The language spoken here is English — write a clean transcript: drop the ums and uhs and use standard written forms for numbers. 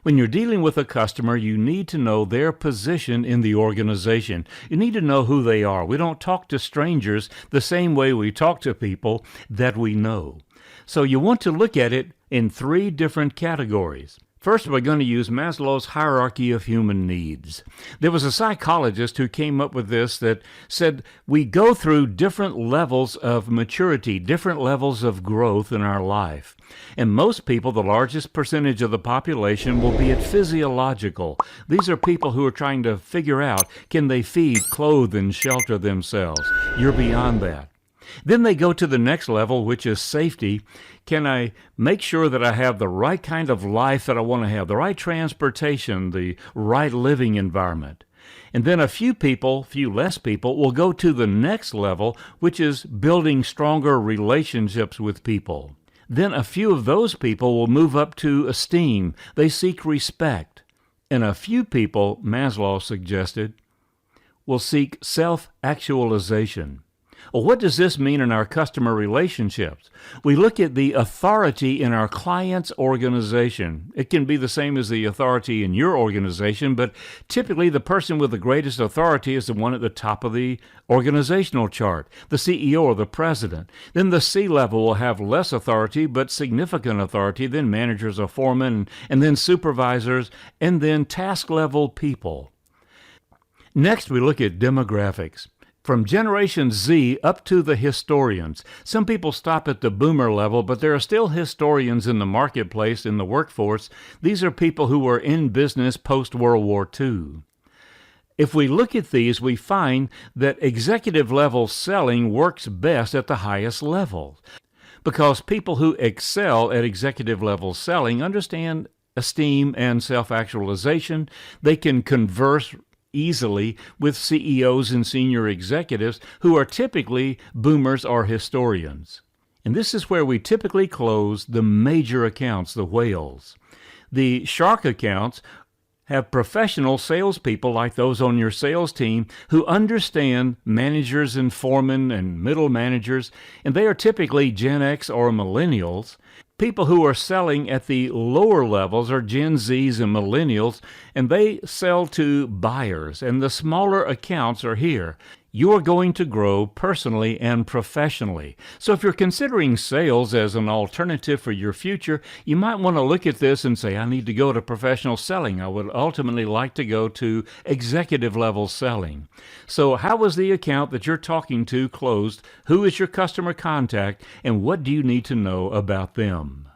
When you're dealing with a customer, you need to know their position in the organization. You need to know who they are. We don't talk to strangers the same way we talk to people that we know. So you want to look at it in three different categories. First, we're going to use Maslow's hierarchy of human needs. There was a psychologist who came up with this that said we go through different levels of maturity, different levels of growth in our life. And most people, the largest percentage of the population, will be at physiological. These are people who are trying to figure out, can they feed, clothe, and shelter themselves? You're beyond that. Then they go to the next level, which is safety. Can I make sure that I have the right kind of life that I want to have, the right transportation, the right living environment? And then a few less people, will go to the next level, which is building stronger relationships with people. Then a few of those people will move up to esteem. They seek respect. And a few people, Maslow suggested, will seek self-actualization. Well, what does this mean in our customer relationships? We look at the authority in our client's organization. It can be the same as the authority in your organization, but typically the person with the greatest authority is the one at the top of the organizational chart, the CEO or the president. Then the C-level will have less authority, but significant authority, then managers or foremen, and then supervisors, and then task-level people. Next, we look at demographics. From Generation Z up to the historians. Some people stop at the boomer level, but there are still historians in the marketplace, in the workforce. These are people who were in business post-World War II. If we look at these, we find that executive-level selling works best at the highest level, because people who excel at executive-level selling understand esteem and self-actualization. They can converse easily with CEOs and senior executives who are typically boomers or historians. And this is where we typically close the major accounts, the whales. The shark accounts have professional salespeople like those on your sales team who understand managers and foremen and middle managers, and they are typically Gen X or millennials. People who are selling at the lower levels are Gen Zs and millennials, and they sell to buyers, and the smaller accounts are here. You are going to grow personally and professionally. So if you're considering sales as an alternative for your future, you might want to look at this and say, I need to go to professional selling. I would ultimately like to go to executive level selling. So how was the account that you're talking to closed? Who is your customer contact? And what do you need to know about them?